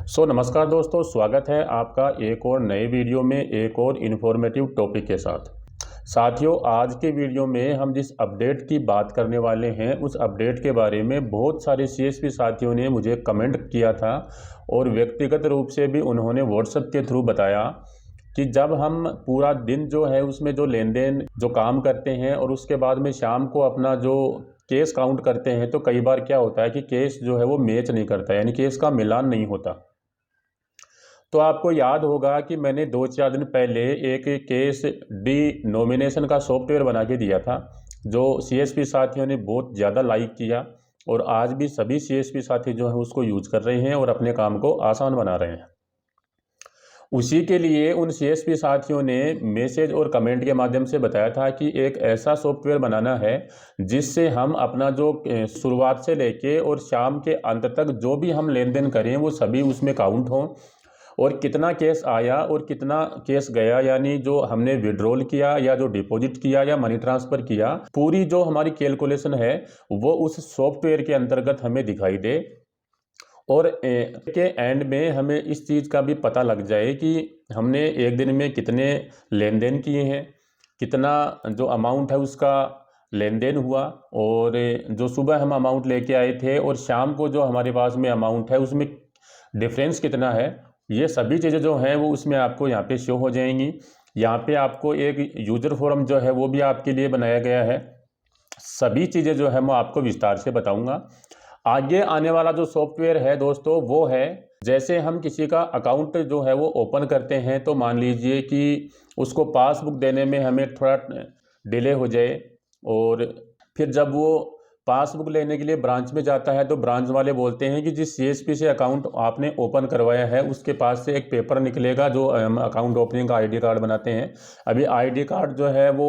नमस्कार दोस्तों, स्वागत है आपका एक और नए वीडियो में एक और इन्फॉर्मेटिव टॉपिक के साथ। साथियों, आज के वीडियो में हम जिस अपडेट की बात करने वाले हैं उस अपडेट के बारे में बहुत सारे सीएसपी साथियों ने मुझे कमेंट किया था और व्यक्तिगत रूप से भी उन्होंने व्हाट्सएप के थ्रू बताया कि जब हम पूरा दिन जो है उसमें जो लेन देन जो काम करते हैं और उसके बाद में शाम को अपना जो केस काउंट करते हैं, तो कई बार क्या होता है कि केस जो है वो मैच नहीं करता, यानी केस का मिलान नहीं होता। तो आपको याद होगा कि मैंने 2-4 दिन पहले एक केस डी नॉमिनेशन का सॉफ्टवेयर बना के दिया था, जो सीएसपी साथियों ने बहुत ज़्यादा लाइक किया और आज भी सभी सीएसपी साथी जो हैं उसको यूज कर रहे हैं और अपने काम को आसान बना रहे हैं। उसी के लिए उन सीएसपी साथियों ने मैसेज और कमेंट के माध्यम से बताया था कि एक ऐसा सॉफ्टवेयर बनाना है जिससे हम अपना जो शुरुआत से लेके और शाम के अंत तक जो भी हम लेन देन करें वो सभी उसमें काउंट हों, और कितना केस आया और कितना केस गया, यानी जो हमने विड्रॉल किया या जो डिपॉजिट किया या मनी ट्रांसफ़र किया, पूरी जो हमारी कैलकुलेशन है वो उस सॉफ्टवेयर के अंतर्गत हमें दिखाई दे। और के एंड में हमें इस चीज़ का भी पता लग जाए कि हमने एक दिन में कितने लेन देन किए हैं, कितना जो अमाउंट है उसका लेन देन हुआ, और जो सुबह हम अमाउंट लेके आए थे और शाम को जो हमारे पास में अमाउंट है उसमें डिफरेंस कितना है। ये सभी चीज़ें जो हैं वो उसमें आपको यहाँ पे शो हो जाएंगी। यहाँ पे आपको एक यूज़र फोरम जो है वो भी आपके लिए बनाया गया है। सभी चीज़ें जो है मैं आपको विस्तार से बताऊंगा। आगे आने वाला जो सॉफ्टवेयर है दोस्तों वो है, जैसे हम किसी का अकाउंट जो है वो ओपन करते हैं तो मान लीजिए कि उसको पासबुक देने में हमें थोड़ा डिले हो जाए, और फिर जब वो पासबुक लेने के लिए ब्रांच में जाता है तो ब्रांच वाले बोलते हैं कि जिस सीएसपी से अकाउंट आपने ओपन करवाया है उसके पास से एक पेपर निकलेगा जो हम अकाउंट ओपनिंग का आईडी कार्ड बनाते हैं। अभी आईडी कार्ड जो है वो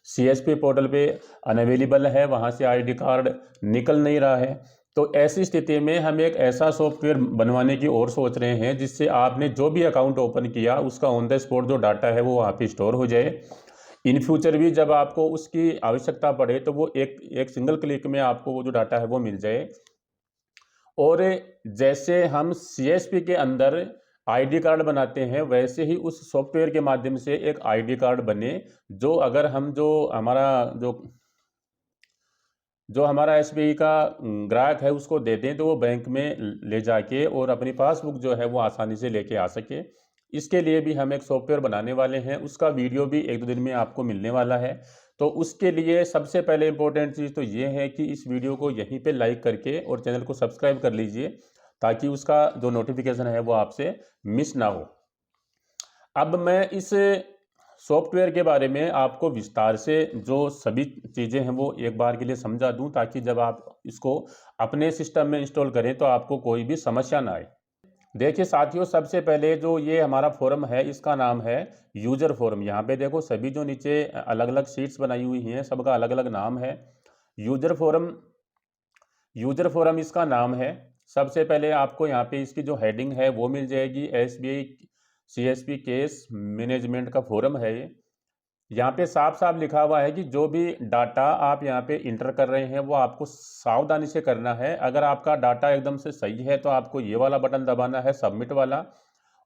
सीएसपी पोर्टल पे अनअवेलेबल है, वहाँ से आईडी कार्ड निकल नहीं रहा है। तो ऐसी स्थिति में हम एक ऐसा सॉफ्टवेयर बनवाने की ओर सोच रहे हैं जिससे आपने जो भी अकाउंट ओपन किया उसका ऑन द स्पॉट जो डाटा है वो वहाँ पे स्टोर हो जाए। इन फ्यूचर भी जब आपको उसकी आवश्यकता पड़े तो वो एक सिंगल क्लिक में आपको वो जो डाटा है वो मिल जाए। और जैसे हम सीएसपी के अंदर आईडी कार्ड बनाते हैं वैसे ही उस सॉफ्टवेयर के माध्यम से एक आईडी कार्ड बने, जो अगर हम जो हमारा एसबीआई का ग्राहक है उसको दे दें तो वो बैंक में ले जाके और अपनी पासबुक जो है वो आसानी से लेके आ सके। इसके लिए भी हम एक सॉफ्टवेयर बनाने वाले हैं, उसका वीडियो भी 1-2 दिन में आपको मिलने वाला है। तो उसके लिए सबसे पहले इंपॉर्टेंट चीज़ तो ये है कि इस वीडियो को यहीं पे लाइक करके और चैनल को सब्सक्राइब कर लीजिए, ताकि उसका जो नोटिफिकेशन है वो आपसे मिस ना हो। अब मैं इस सॉफ्टवेयर के बारे में आपको विस्तार से जो सभी चीज़ें हैं वो एक बार के लिए समझा दूं, ताकि जब आप इसको अपने सिस्टम में इंस्टॉल करें तो आपको कोई भी समस्या ना आए। देखिए साथियों, सबसे पहले जो ये हमारा फोरम है इसका नाम है यूजर फोरम। यहाँ पे देखो सभी जो नीचे अलग अलग शीट्स बनाई हुई हैं सबका अलग अलग नाम है। यूजर फोरम, यूजर फोरम इसका नाम है। सबसे पहले आपको यहाँ पे इसकी जो हेडिंग है वो मिल जाएगी, एसबीआई सीएसपी केस मैनेजमेंट का फोरम है ये। यहाँ पे साफ साफ लिखा हुआ है कि जो भी डाटा आप यहाँ पे इंटर कर रहे हैं वो आपको सावधानी से करना है। अगर आपका डाटा एकदम से सही है तो आपको ये वाला बटन दबाना है, सबमिट वाला।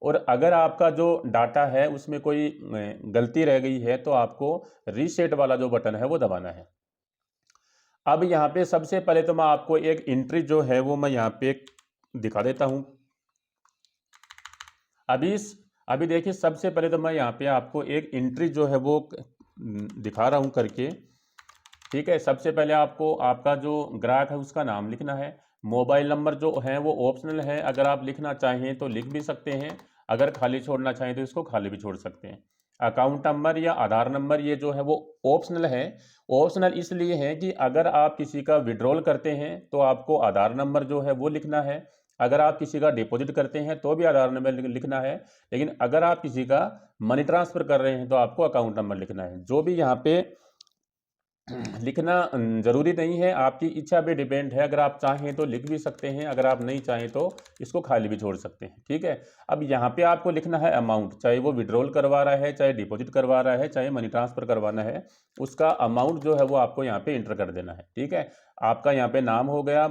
और अगर आपका जो डाटा है उसमें कोई गलती रह गई है तो आपको रीसेट वाला जो बटन है वो दबाना है। अब यहाँ पे सबसे पहले तो मैं आपको एक एंट्री जो है वो मैं यहाँ पे दिखा देता हूँ। अभी देखिए, सबसे पहले तो मैं यहाँ पे आपको एक एंट्री जो है वो दिखा रहा हूँ करके। ठीक है, सबसे पहले आपको आपका जो ग्राहक है उसका नाम लिखना है। मोबाइल नंबर जो है वो ऑप्शनल है, अगर आप लिखना चाहें तो लिख भी सकते हैं, अगर खाली छोड़ना चाहें तो इसको खाली भी छोड़ सकते हैं। अकाउंट नंबर या आधार नंबर ये जो है वो ऑप्शनल है। ऑप्शनल इसलिए है कि अगर आप किसी का विड्रॉल करते हैं तो आपको आधार नंबर जो है वो लिखना है, अगर आप किसी का डिपॉजिट करते हैं तो भी आधार नंबर लिखना है, लेकिन अगर आप किसी का मनी ट्रांसफ़र कर रहे हैं तो आपको अकाउंट नंबर लिखना है। जो भी यहाँ पे लिखना ज़रूरी नहीं है, आपकी इच्छा पे डिपेंड है। अगर आप चाहें तो लिख भी सकते हैं, अगर आप नहीं चाहें तो इसको खाली भी छोड़ सकते हैं। ठीक है, अब यहाँ पे आपको लिखना है अमाउंट, चाहे वो विड्रॉल करवा रहा है, चाहे डिपॉजिट करवा रहा है, चाहे मनी ट्रांसफ़र करवाना है, उसका अमाउंट जो है वो आपको यहाँ पे इंटर कर देना है। ठीक है, आपका यहाँ पे नाम हो गया,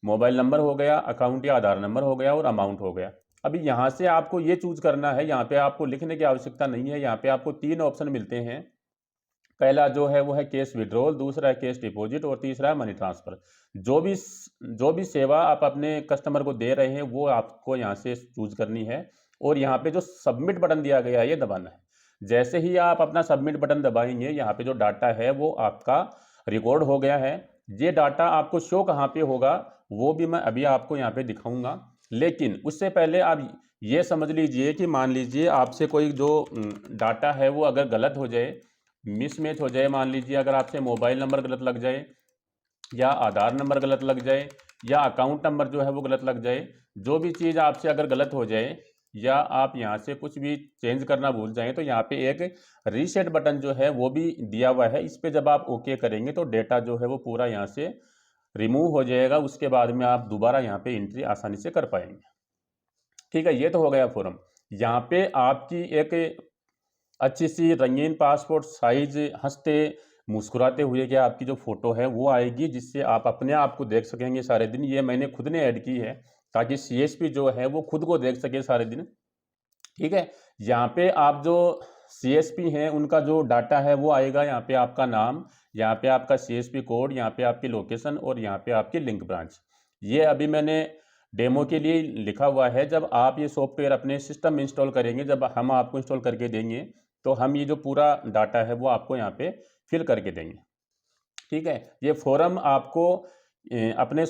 मोबाइल नंबर हो गया, अकाउंट या आधार नंबर हो गया और अमाउंट हो गया। अभी यहाँ से आपको ये चूज करना है, यहाँ पे आपको लिखने की आवश्यकता नहीं है। यहाँ पे आपको 3 ऑप्शन मिलते हैं। पहला जो है वो है कैश विड्रॉल, दूसरा है कैश डिपॉजिट और तीसरा है मनी ट्रांसफर। जो भी सेवा आप अपने कस्टमर को दे रहे हैं वो आपको यहाँ से चूज करनी है और यहाँ पे जो सबमिट बटन दिया गया है ये दबाना है। जैसे ही आप अपना सबमिट बटन दबाएंगे, यहाँ पे जो डाटा है वो आपका रिकॉर्ड हो गया है। ये डाटा आपको शो कहाँ पे होगा वो भी मैं अभी आपको यहाँ पे दिखाऊंगा, लेकिन उससे पहले आप ये समझ लीजिए कि मान लीजिए आपसे कोई जो डाटा है वो अगर गलत हो जाए, मिसमैच हो जाए, मान लीजिए अगर आपसे मोबाइल नंबर गलत लग जाए या आधार नंबर गलत लग जाए या अकाउंट नंबर जो है वो गलत लग जाए, जो भी चीज़ आपसे अगर गलत हो जाए या आप यहाँ से कुछ भी चेंज करना भूल जाएं, तो यहाँ पे एक रीसेट बटन जो है वो भी दिया हुआ है। इस पर जब आप ओके करेंगे तो डेटा जो है वो पूरा यहाँ से रिमूव हो जाएगा। उसके बाद में आप दोबारा यहाँ पे एंट्री आसानी से कर पाएंगे। ठीक है, ये तो हो गया फॉर्म। यहाँ पे आपकी एक अच्छी सी रंगीन पासपोर्ट साइज हंसते मुस्कुराते हुए कि आपकी जो फोटो है वो आएगी, जिससे आप अपने आप को देख सकेंगे सारे दिन। ये मैंने खुद ने ऐड की है ताकि सीएसपी जो है वो खुद को देख सके सारे दिन। ठीक है, यहाँ पे आप जो सीएसपी हैं उनका जो डाटा है वो आएगा। यहाँ पे आपका नाम, यहाँ पे आपका सीएसपी कोड, यहाँ पे आपकी लोकेशन और यहाँ पे आपकी लिंक ब्रांच। ये अभी मैंने डेमो के लिए लिखा हुआ है। जब आप ये सॉफ्टवेयर अपने सिस्टम में इंस्टॉल करेंगे, जब हम आपको इंस्टॉल करके देंगे, तो हम ये जो पूरा डाटा है वो आपको यहाँ पे फिल करके देंगे। ठीक है, ये फॉर्म आपको अपने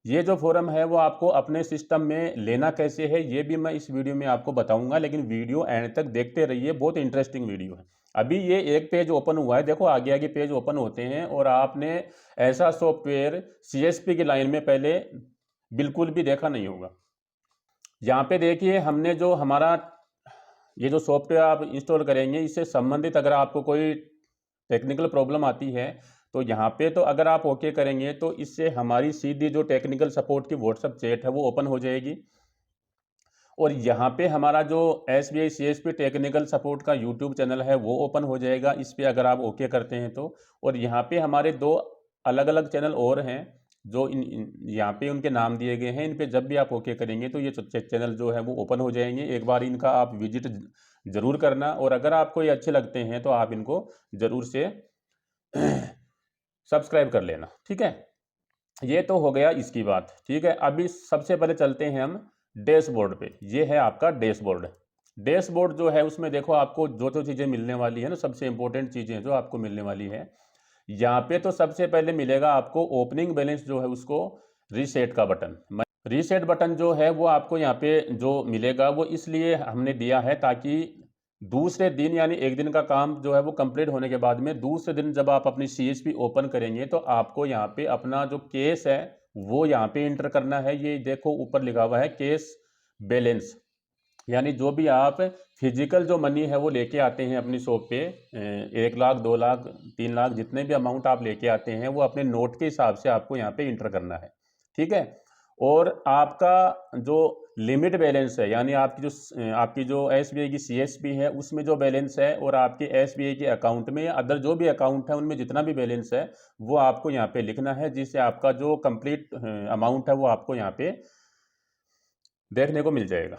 ये जो फॉर्म है वो आपको अपने सिस्टम में लेना कैसे है ये भी मैं इस वीडियो में आपको बताऊंगा, लेकिन वीडियो एंड तक देखते रहिए, बहुत इंटरेस्टिंग वीडियो है। अभी ये एक पेज ओपन हुआ है, देखो आगे आगे पेज ओपन होते हैं और आपने ऐसा सॉफ्टवेयर सीएसपी की लाइन में पहले बिल्कुल भी देखा नहीं होगा। यहाँ पे देखिए, हमने जो हमारा ये जो सॉफ्टवेयर आप इंस्टॉल करेंगे इससे संबंधित अगर आपको कोई टेक्निकल प्रॉब्लम आती है तो यहाँ पे तो अगर आप ओके करेंगे तो इससे हमारी सीधी जो टेक्निकल सपोर्ट की व्हाट्सएप चैट है वो ओपन हो जाएगी। और यहाँ पे हमारा जो SBI CSP टेक्निकल सपोर्ट का यूट्यूब चैनल है वो ओपन हो जाएगा, इस पर अगर आप ओके करते हैं तो। और यहाँ पे हमारे 2 अलग अलग चैनल और हैं जो यहाँ पे उनके नाम दिए गए हैं। इन पे जब भी आप ओके करेंगे तो ये चैनल जो है वो ओपन हो जाएंगे। एक बार इनका आप विजिट ज़रूर करना और अगर आपको ये अच्छे लगते हैं तो आप इनको ज़रूर से सब्सक्राइब कर लेना। ठीक है, ये तो हो गया इसकी बात। ठीक है, अभी सबसे पहले चलते हैं हम डैशबोर्ड पे। ये है आपका डैशबोर्ड। डैशबोर्ड जो है उसमें देखो आपको जो जो चीज़ें मिलने वाली है ना, सबसे इंपॉर्टेंट चीज़ें जो आपको मिलने वाली है यहाँ पे। तो सबसे पहले मिलेगा आपको ओपनिंग बैलेंस जो है उसको रीसेट का बटन। रीसेट बटन जो है वो आपको यहाँ पे जो मिलेगा वो इसलिए हमने दिया है ताकि दूसरे दिन यानी एक दिन का काम जो है वो कंप्लीट होने के बाद में दूसरे दिन जब आप अपनी सीएसपी ओपन करेंगे तो आपको यहाँ पे अपना जो केस है वो यहाँ पे इंटर करना है। ये देखो ऊपर लिखा हुआ है केस बैलेंस, यानी जो भी आप फिजिकल जो मनी है वो लेके आते हैं अपनी शॉप पे, 1 लाख 2 लाख 3 लाख जितने भी अमाउंट आप लेके आते हैं वो अपने नोट के हिसाब से आपको यहाँ पे इंटर करना है। ठीक है, और आपका जो लिमिट बैलेंस है यानी आपकी जो SBI की CSP है उसमें जो बैलेंस है और आपके SBI के अकाउंट में या अदर जो भी अकाउंट है उनमें जितना भी बैलेंस है वो आपको यहाँ पे लिखना है, जिससे आपका जो कंप्लीट अमाउंट है वो आपको यहाँ पे देखने को मिल जाएगा।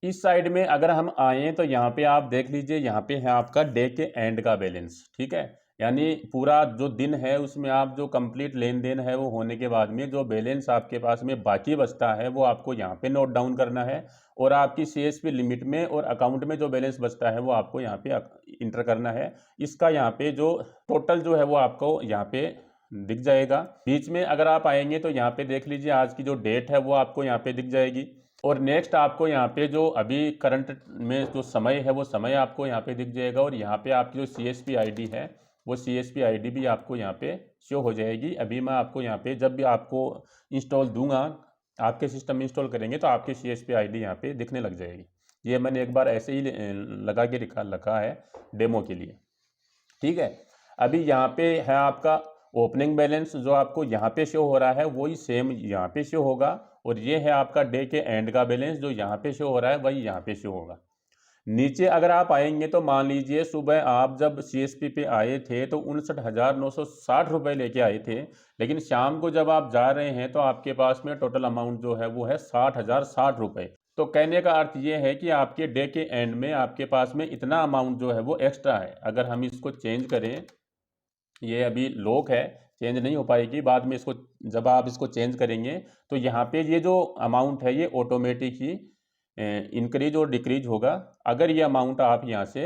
इस साइड में अगर हम आए तो यहाँ पे आप देख लीजिए, यहाँ पे है आपका डे के एंड का बैलेंस। ठीक है, यानी पूरा जो दिन है उसमें आप जो कंप्लीट लेन देन है वो होने के बाद में जो बैलेंस आपके पास में बाकी बचता है वो आपको यहाँ पे नोट डाउन करना है। और आपकी CSP लिमिट में और अकाउंट में जो बैलेंस बचता है वो आपको यहाँ पे इंटर करना है। इसका यहाँ पे जो टोटल जो है वो आपको यहाँ पे दिख जाएगा। बीच में अगर आप आएंगे तो यहाँ पे देख लीजिए आज की जो डेट है वो आपको यहाँ पे दिख जाएगी। और नेक्स्ट आपको यहाँ पे जो अभी करंट में जो समय है वो समय आपको यहाँ पे दिख जाएगा। और यहाँ पे आपकी जो CSP ID है वो CSP ID भी आपको यहाँ पे शो हो जाएगी। अभी मैं आपको यहाँ पे जब भी आपको इंस्टॉल दूंगा, आपके सिस्टम में इंस्टॉल करेंगे तो आपकी CSP ID यहाँ पे दिखने लग जाएगी। ये मैंने एक बार ऐसे ही लगा के रखा है डेमो के लिए। ठीक है, अभी यहाँ पे है आपका ओपनिंग बैलेंस जो आपको यहाँ पे शो हो रहा है वही सेम यहाँ पे शो होगा। और ये है आपका डे के एंड का बैलेंस जो यहाँ पे शो हो रहा है वही यहाँ पे शो होगा। नीचे अगर आप आएंगे तो मान लीजिए सुबह आप जब सीएसपी पे आए थे तो 59,960 रुपये लेके आए थे, लेकिन शाम को जब आप जा रहे हैं तो आपके पास में टोटल अमाउंट जो है वो है 60,060 रुपये। तो कहने का अर्थ ये है कि आपके डे के एंड में आपके पास में इतना अमाउंट जो है वो एक्स्ट्रा है। अगर हम इसको चेंज करें, ये अभी लॉक है, चेंज नहीं हो पाएगी, बाद में इसको जब आप इसको चेंज करेंगे तो यहाँ पे ये जो अमाउंट है ये ऑटोमेटिक ही इंक्रीज और डिक्रीज होगा अगर ये अमाउंट आप यहाँ से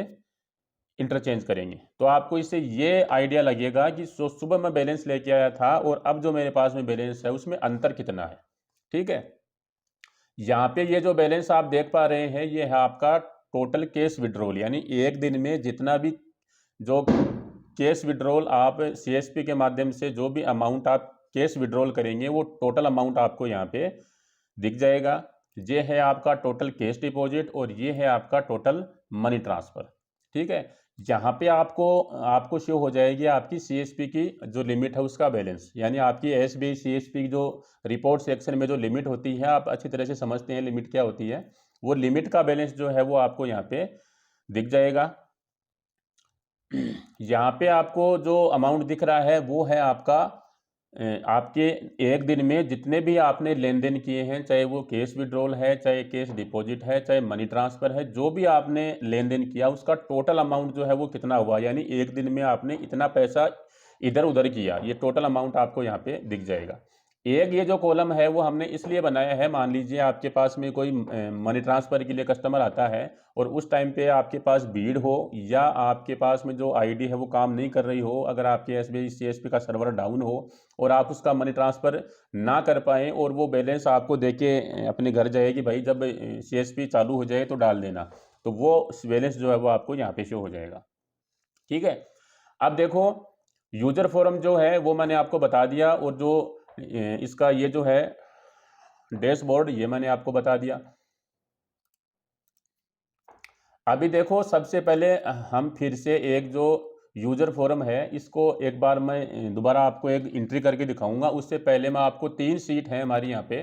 इंटरचेंज करेंगे। तो आपको इससे ये आइडिया लगेगा कि सुबह मैं बैलेंस लेके आया था और अब जो मेरे पास में बैलेंस है उसमें अंतर कितना है। ठीक है, यहाँ पे ये जो बैलेंस आप देख पा रहे हैं ये है आपका टोटल कैश विड्रॉल, यानी एक दिन में जितना भी जो कैश विड्रॉल आप सीएसपी के माध्यम से जो भी अमाउंट आप कैश विड्रॉल करेंगे वो टोटल अमाउंट आपको यहाँ पे दिख जाएगा। ये है आपका टोटल कैश डिपॉजिट और ये है आपका टोटल मनी ट्रांसफ़र। ठीक है, यहाँ पे आपको शो हो जाएगी आपकी सीएसपी की जो लिमिट है उसका बैलेंस, यानी आपकी एसबीआई सीएसपी की जो रिपोर्ट सेक्शन में जो लिमिट होती है, आप अच्छी तरह से समझते हैं लिमिट क्या होती है, वो लिमिट का बैलेंस जो है वो आपको यहाँ पे दिख जाएगा। यहाँ पे आपको जो अमाउंट दिख रहा है वो है आपका आपके एक दिन में जितने भी आपने लेन देन किए हैं, चाहे वो कैश विड्रॉल है, चाहे कैश डिपॉजिट है, चाहे मनी ट्रांसफ़र है, जो भी आपने लेन देन किया उसका टोटल अमाउंट जो है वो कितना हुआ, यानी एक दिन में आपने इतना पैसा इधर उधर किया, ये टोटल अमाउंट आपको यहाँ पे दिख जाएगा। एक ये जो कॉलम है वो हमने इसलिए बनाया है, मान लीजिए आपके पास में कोई मनी ट्रांसफ़र के लिए कस्टमर आता है और उस टाइम पे आपके पास भीड़ हो या आपके पास में जो आईडी है वो काम नहीं कर रही हो, अगर आपके एसबीआई सीएसपी का सर्वर डाउन हो और आप उसका मनी ट्रांसफ़र ना कर पाएँ और वो बैलेंस आपको दे के अपने घर जाए कि भाई जब सीएसपी चालू हो जाए तो डाल देना, तो वो बैलेंस जो है वो आपको यहाँ पे शो हो जाएगा। ठीक है, अब देखो यूजर फोरम जो है वो मैंने आपको बता दिया और जो इसका ये जो है डैशबोर्ड ये मैंने आपको बता दिया। अभी देखो सबसे पहले हम फिर से एक जो यूजर फोरम है इसको एक बार मैं दोबारा आपको एक एंट्री करके दिखाऊंगा। उससे पहले मैं आपको 3 सीट है हमारी यहाँ पे।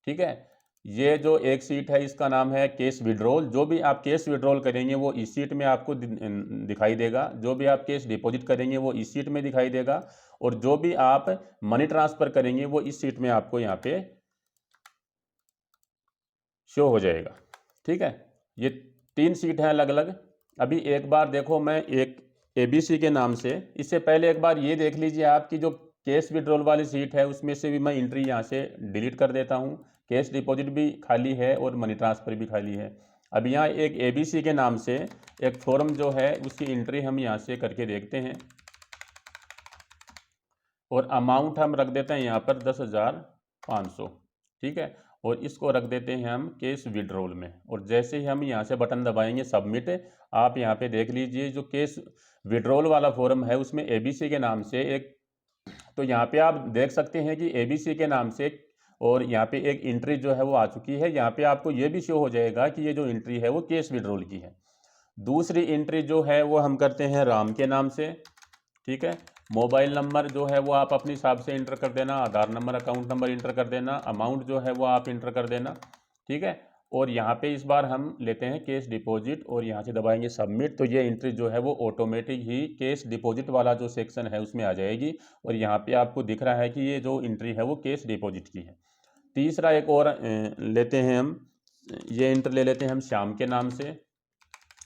ठीक है, ये जो एक सीट है इसका नाम है कैश विड्रॉल। जो भी आप कैश विड्रॉल करेंगे वो इस सीट में आपको दिखाई देगा, जो भी आप कैश डिपॉजिट करेंगे वो इस सीट में दिखाई देगा और जो भी आप मनी ट्रांसफ़र करेंगे वो इस सीट में आपको यहाँ पे शो हो जाएगा। ठीक है, ये 3 सीट हैं अलग अलग। अभी एक बार देखो मैं एक एबीसी के नाम से, इससे पहले एक बार ये देख लीजिए आपकी जो कैश विड्रॉल वाली सीट है उसमें से भी मैं एंट्री यहाँ से डिलीट कर देता हूँ। कैश डिपॉजिट भी खाली है और मनी ट्रांसफ़र भी खाली है। अब यहाँ एक एबीसी के नाम से एक फॉर्म जो है उसकी एंट्री हम यहाँ से करके देखते हैं और अमाउंट हम रख देते हैं यहाँ पर 10,500। ठीक है, और इसको रख देते हैं हम कैश विड्रॉल में और जैसे ही हम यहाँ से बटन दबाएंगे सबमिट, आप यहाँ पे देख लीजिए जो कैश विड्रॉल वाला फॉर्म है उसमें एबीसी के नाम से एक, तो यहाँ पे आप देख सकते हैं कि एबीसी के नाम से और यहाँ पे एक एंट्री जो है वो आ चुकी है। यहाँ पे आपको ये भी शो हो जाएगा कि ये जो एंट्री है वो कैश विड्रॉल की है। दूसरी एंट्री जो है वो हम करते हैं राम के नाम से। ठीक है, मोबाइल नंबर जो है वो आप अपने हिसाब से इंटर कर देना, आधार नंबर अकाउंट नंबर इंटर कर देना, अमाउंट जो है वो आप इंटर कर देना। ठीक है, और यहाँ पे इस बार हम लेते हैं कैश डिपॉजिट और यहाँ से दबाएंगे सबमिट, तो ये एंट्री जो है वो ऑटोमेटिक ही कैश डिपॉजिट वाला जो सेक्शन है उसमें आ जाएगी और यहाँ पे आपको दिख रहा है कि ये जो एंट्री है वो कैश डिपॉजिट की है। तीसरा एक और लेते हैं हम, ये एंट्री ले लेते हैं हम श्याम के नाम से।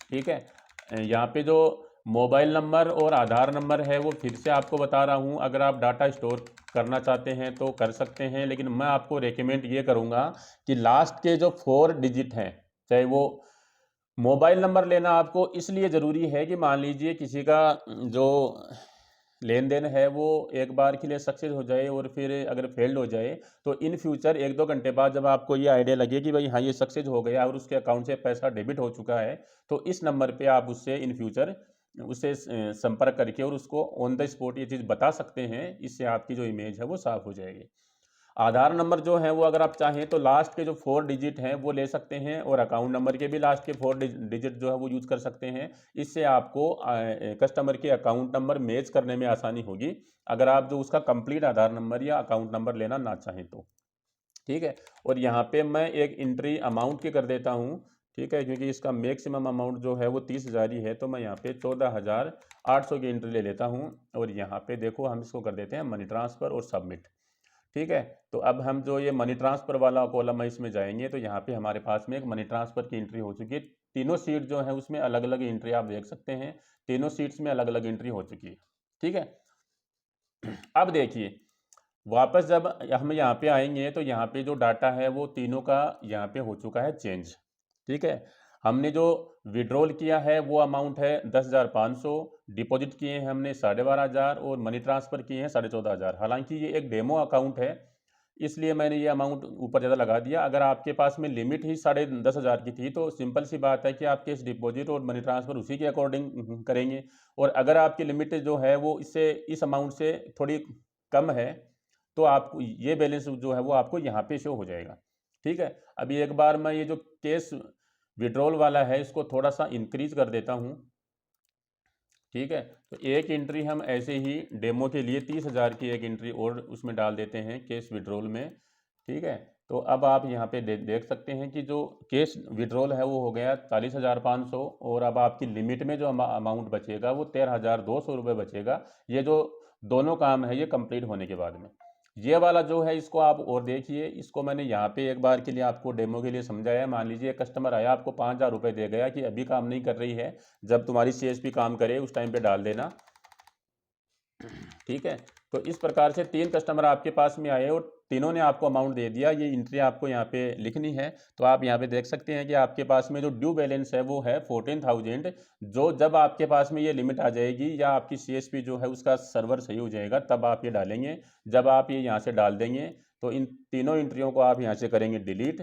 ठीक है, यहाँ पे जो मोबाइल नंबर और आधार नंबर है वो फिर से आपको बता रहा हूँ, अगर आप डाटा स्टोर करना चाहते हैं तो कर सकते हैं, लेकिन मैं आपको रेकमेंड ये करूँगा कि लास्ट के जो 4 डिजिट हैं, चाहे वो मोबाइल नंबर लेना आपको इसलिए ज़रूरी है कि मान लीजिए किसी का जो लेन देन है वो एक बार के लिए सक्सेस हो जाए और फिर अगर फेल्ड हो जाए तो इन फ्यूचर 1-2 घंटे बाद जब आपको ये आइडिया लगे कि भाई हाँ ये सक्सेस हो गया और उसके अकाउंट से पैसा डेबिट हो चुका है, तो इस नंबर पे आप उससे इन फ्यूचर उससे संपर्क करके और उसको ऑन द स्पॉट ये चीज़ बता सकते हैं। इससे आपकी जो इमेज है वो साफ़ हो जाएगी। आधार नंबर जो है वो अगर आप चाहें तो लास्ट के जो 4 डिजिट हैं वो ले सकते हैं और अकाउंट नंबर के भी लास्ट के 4 डिजिट जो है वो यूज़ कर सकते हैं। इससे आपको कस्टमर के अकाउंट नंबर मैच करने में आसानी होगी अगर आप जो उसका कंप्लीट आधार नंबर या अकाउंट नंबर लेना ना चाहें तो। ठीक है, और यहाँ पे मैं एक एंट्री अमाउंट की कर देता हूँ ठीक है, क्योंकि इसका मैक्सिमम अमाउंट जो है वो 30,000 ही है, तो मैं यहाँ पे 14,800 की एंट्री ले लेता हूँ और यहाँ पे देखो हम इसको कर देते हैं मनी ट्रांसफ़र और सबमिट। ठीक है, तो अब हम जो ये मनी ट्रांसफ़र वाला कॉलम है इसमें जाएंगे तो यहाँ पे हमारे पास में एक मनी ट्रांसफ़र की एंट्री हो चुकी है। तीनों सीट जो है उसमें अलग अलग एंट्री आप देख सकते हैं, तीनों सीट्स में अलग अलग एंट्री हो चुकी है। ठीक है, अब देखिए वापस जब हम यहाँ पे आएंगे तो यहाँ पे जो डाटा है वो तीनों का यहाँ पे हो चुका है चेंज। ठीक है, हमने जो विड्रॉल किया है वो अमाउंट है 10,500, डिपॉजिट किए हैं हमने 12,500 और मनी ट्रांसफ़र किए हैं 14,500। हालांकि ये एक डेमो अकाउंट है इसलिए मैंने ये अमाउंट ऊपर ज़्यादा लगा दिया। अगर आपके पास में लिमिट ही 10,500 की थी तो सिंपल सी बात है कि आपके इस डिपॉजिट और मनी ट्रांसफ़र उसी के अकॉर्डिंग करेंगे। और अगर आपकी लिमिट जो है वो इससे इस अमाउंट से थोड़ी कम है तो आपको ये बैलेंस जो है वो आपको यहाँ पे शो हो जाएगा। ठीक है, अभी एक बार मैं ये जो कैश विड्रॉल वाला है इसको थोड़ा सा इंक्रीज कर देता हूँ। ठीक है, तो एक एंट्री हम ऐसे ही डेमो के लिए 30,000 की एक एंट्री और उसमें डाल देते हैं कैश विड्रॉल में। ठीक है, तो अब आप यहाँ पे देख सकते हैं कि जो कैश विड्रॉल है वो हो गया 40,500 और अब आपकी लिमिट में जो अमाउंट बचेगा वो 13,200 रुपये बचेगा। ये जो दोनों काम है ये कंप्लीट होने के बाद में। ये वाला जो है इसको आप और देखिए, इसको मैंने यहाँ पे एक बार के लिए आपको डेमो के लिए समझाया। मान लीजिए कस्टमर आया आपको 5,000 रुपये दे गया कि अभी काम नहीं कर रही है, जब तुम्हारी सीएसपी काम करे उस टाइम पे डाल देना। ठीक है, तो इस प्रकार से 3 कस्टमर आपके पास में आए और तीनों ने आपको अमाउंट दे दिया। ये एंट्री आपको यहाँ पे लिखनी है। तो आप यहाँ पे देख सकते हैं कि आपके पास में जो ड्यू बैलेंस है वो है 14,000। जो जब आपके पास में ये लिमिट आ जाएगी या आपकी सीएसपी जो है उसका सर्वर सही हो जाएगा तब आप ये डालेंगे। जब आप ये यहाँ से डाल देंगे तो इन तीनों एंट्रियों को आप यहाँ से करेंगे डिलीट।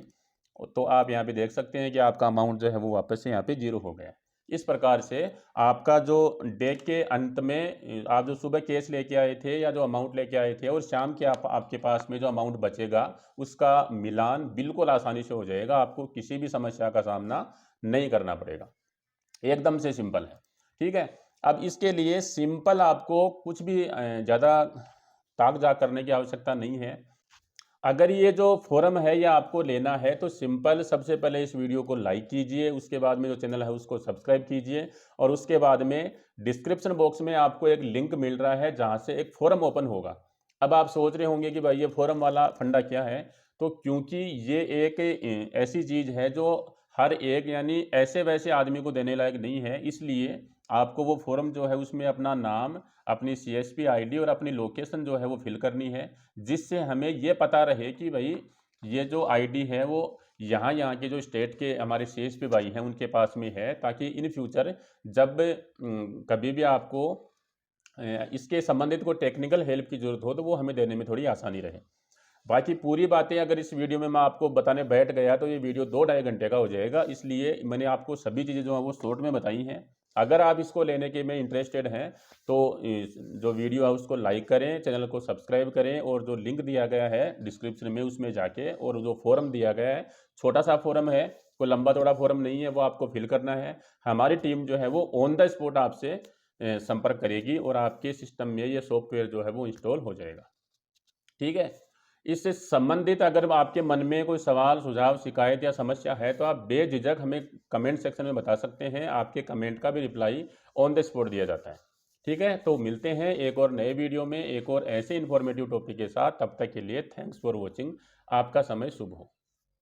तो आप यहाँ पे देख सकते हैं कि आपका अमाउंट जो है वो वापस से यहाँ पे 0 हो गया। इस प्रकार से आपका जो डे के अंत में आप जो सुबह केस लेके आए थे या जो अमाउंट लेके आए थे और शाम के आपके पास में जो अमाउंट बचेगा उसका मिलान बिल्कुल आसानी से हो जाएगा। आपको किसी भी समस्या का सामना नहीं करना पड़ेगा, एकदम से सिंपल है। ठीक है, अब इसके लिए सिंपल आपको कुछ भी ज़्यादा ताक झाक करने की आवश्यकता नहीं है। अगर ये जो फोरम है ये आपको लेना है तो सिंपल सबसे पहले इस वीडियो को लाइक कीजिए, उसके बाद में जो चैनल है उसको सब्सक्राइब कीजिए और उसके बाद में डिस्क्रिप्शन बॉक्स में आपको एक लिंक मिल रहा है जहां से एक फोरम ओपन होगा। अब आप सोच रहे होंगे कि भाई ये फोरम वाला फंडा क्या है, तो क्योंकि ये एक ऐसी चीज़ है जो हर एक यानी ऐसे वैसे आदमी को देने लायक नहीं है, इसलिए आपको वो फोरम जो है उसमें अपना नाम, अपनी सीएसपी आईडी और अपनी लोकेशन जो है वो फिल करनी है, जिससे हमें ये पता रहे कि भाई ये जो आईडी है वो यहाँ के जो स्टेट के हमारे सीएसपी भाई हैं उनके पास में है, ताकि इन फ्यूचर जब कभी भी आपको इसके संबंधित कोई टेक्निकल हेल्प की ज़रूरत हो तो वो हमें देने में थोड़ी आसानी रहे। बाकी पूरी बातें अगर इस वीडियो में मैं आपको बताने बैठ गया तो ये वीडियो 2-2.5 घंटे का हो जाएगा, इसलिए मैंने आपको सभी चीज़ें जो है वो शॉर्ट में बताई हैं। अगर आप इसको लेने के में इंटरेस्टेड हैं तो जो वीडियो है उसको लाइक करें, चैनल को सब्सक्राइब करें और जो लिंक दिया गया है डिस्क्रिप्शन में उसमें जाके, और जो फॉरम दिया गया है छोटा सा फॉरम है, कोई लंबा चौड़ा फॉरम नहीं है, वो आपको फिल करना है। हमारी टीम जो है वो ऑन द स्पॉट आपसे संपर्क करेगी और आपके सिस्टम में ये सॉफ्टवेयर जो है वो इंस्टॉल हो जाएगा। ठीक है, इससे संबंधित अगर आपके मन में कोई सवाल, सुझाव, शिकायत या समस्या है तो आप बेझिझक हमें कमेंट सेक्शन में बता सकते हैं। आपके कमेंट का भी रिप्लाई ऑन द स्पॉट दिया जाता है। ठीक है, तो मिलते हैं एक और नए वीडियो में एक और ऐसे इन्फॉर्मेटिव टॉपिक के साथ। तब तक के लिए थैंक्स फॉर वॉचिंग। आपका समय शुभ हो।